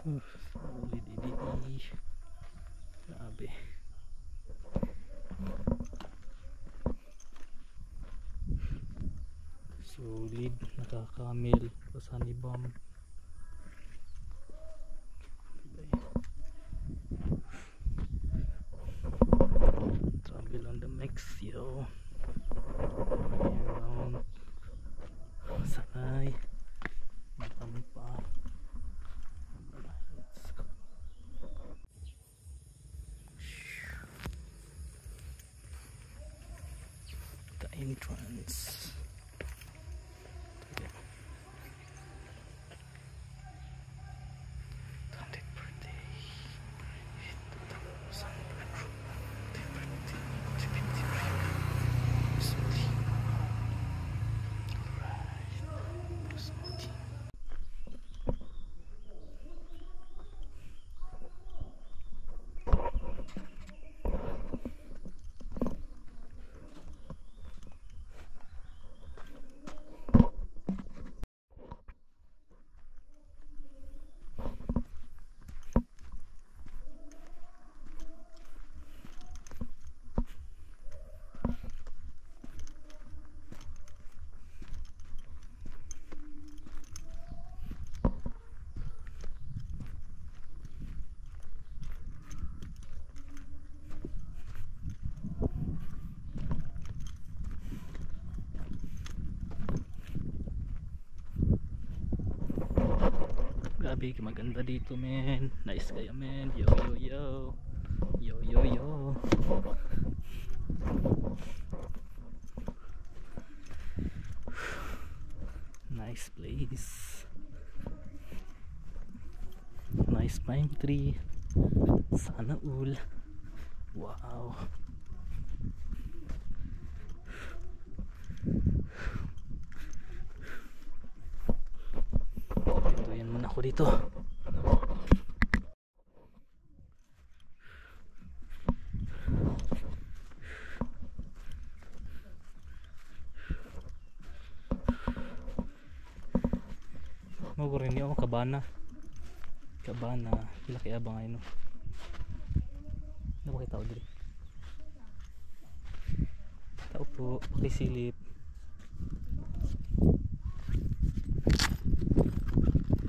Solid idi. Grabe. Solid, nakakamil plus honey bomb. Travel on the mix, yo. Around sanay matampa. Let's go. The entrance. Grabe, maganda dito men. Nice kaya men. Yo yo yo. Yo yo yo. Nice place. Nice pine tree. Sana all. Wow. Ituyan muna ako dito. Mo rin niyo kabana. Kabana, pila kay abang ay no. Ano ba tao diri? Tao po, pakisilip.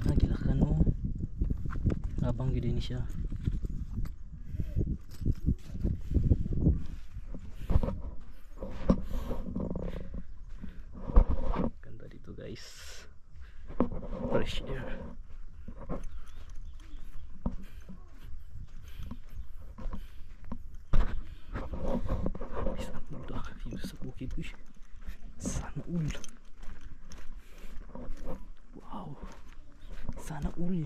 Nagilakan mo. Abang gid ni siya. Ganda dito guys. Fresh air. Isang muda view sa bukid ko. Sana all. Wow. Sana all.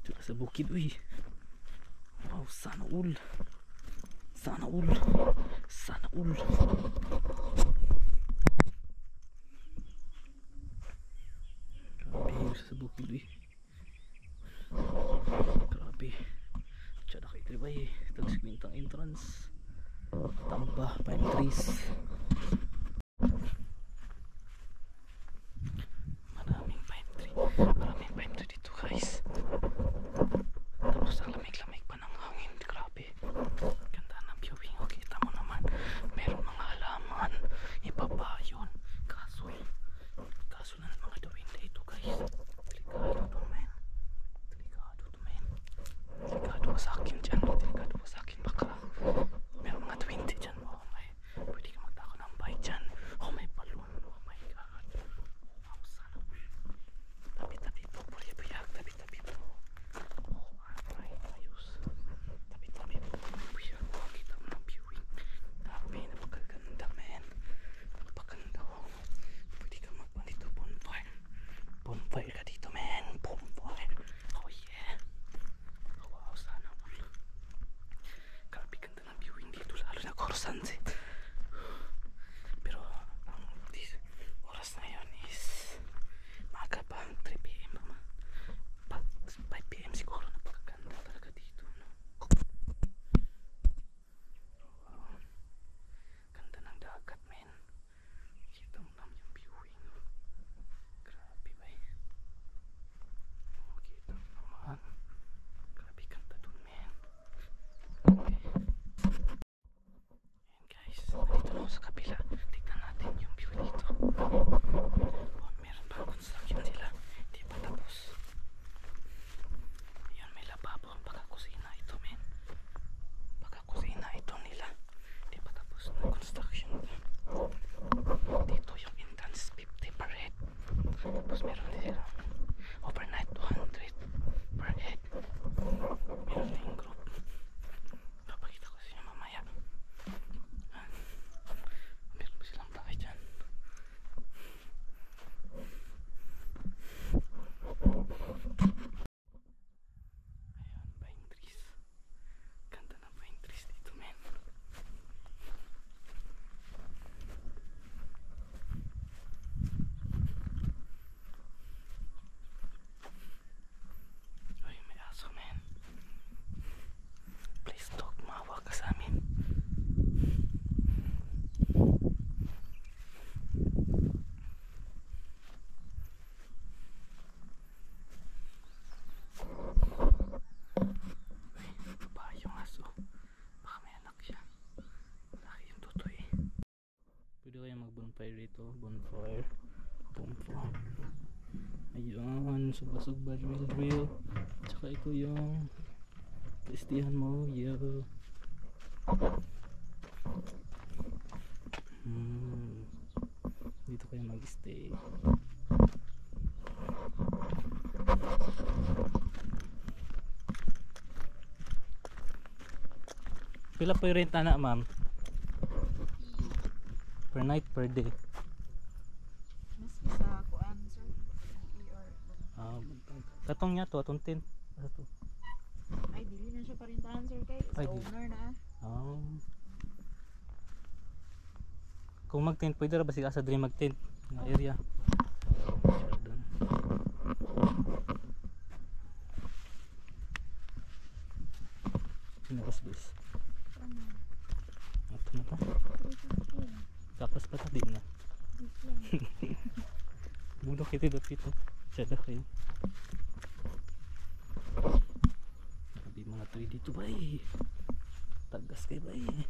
Dito sa bukid uy. Wow, sana all. Sana all. Sana all. Sa bukid eh. Grabe. Tsada kay tribay. Tagskwintang entrance. Tamba, pine trees. Maraming pine tree. Maraming pine tree dito guys. Tapos ang lamig-lamig pa ng hangin. Grabe. Ganda ng viewing. Okay, tama naman. Meron mga halaman. Ibaba yun. Kaso na mga dawin dito guys. Delikado sa akin dyan. Delikado sa akin. Baka meron mga 20 dyan. Oh, may pwede ka magtaka Oh, meron pa construction sila. Hindi pa tapos. Ayun, may lababo. Baka kusina ito, men. Baka kusina ito nila. Hindi pa tapos na construction. Dito yung entrance 50 per head. Tapos meron din sila overnight 200 per head. Meron na yung group. Papakita ko sa inyo mamaya. Meron pa silang bahay dyan. Ayan, pine trees. Ganda ng pine trees dito, men. Uy, may aso, men. Please dog, maawa ka sa amin. Uy, babae yung aso. Baka may anak siya. Laki yung tutoy. Pwede kaya mag bonfire rito. Bonfire. Bonfire. Ayun, suba-suba, drill. Tsaka ito yung testihan mo, yo. Dito kayo mag-stay. Pila po yung renta na, ma'am? Per night, per day? Mas sa kuan sir. Ah, buntag. Katong niya to, atong tin. Ano to? Ay dili na siya parintahan sir kay sa Ay, dili. owner na. Kung mag-tent, pwede ra ba sila sa dream mag-tent na area? Sure dun. Sino was this? Ano? Ito na ta. 350. Tapos pa ta, di na. Bulok ito dito. Siya daw kayo. Sabi mga tuwi dito ba eh. Tagas kayo ba eh.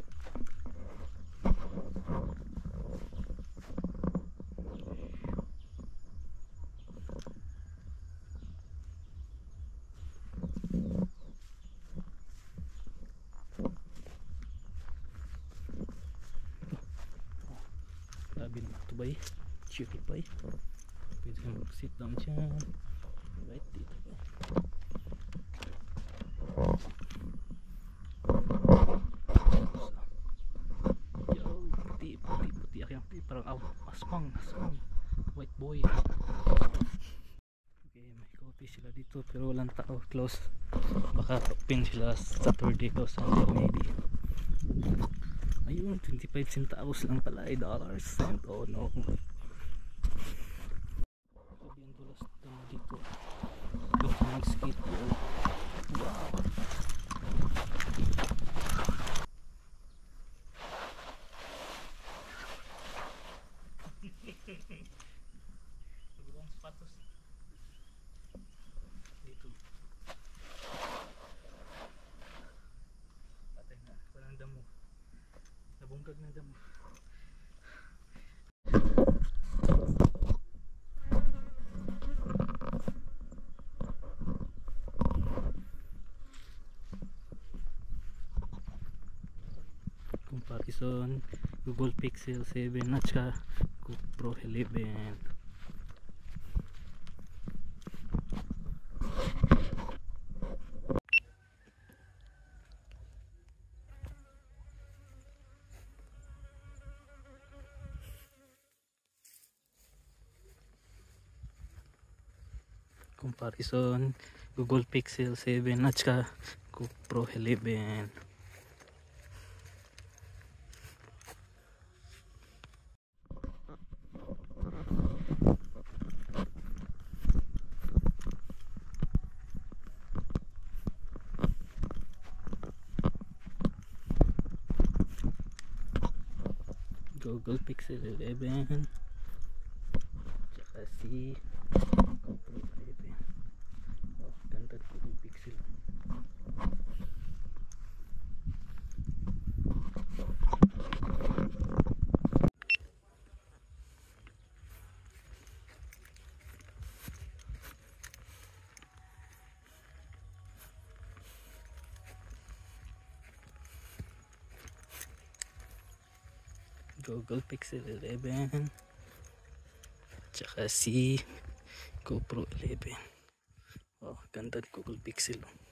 Grabe naman ito ba eh. Chill ba eh. Pwede kang mag-sit down dyan. Right dito ba. Yo, puti. Puti. Parang aswang. White boy. Okay, may coffee sila dito pero walang tao. Close. Baka open sila Saturday o Sunday maybe. Ayun, 25 centavos lang pala ay dollars. Oh no. Sabi ang dulas naman dito. Dito mag-skate yun. Wow. Magulong sapatos. Dito. Patay na. Walang damo. Nabunggag ng damo. Comparison Google Pixel 7 at saka GoPro 11. Comparison Google Pixel 7 at saka GoPro 11. Google Pixel 11 tsaka si GoPro 11. Oh, ganda Google Pixel. Google Pixel 11 tsaka si GoPro 11. Oh, ganda ng Google Pixel. Oh.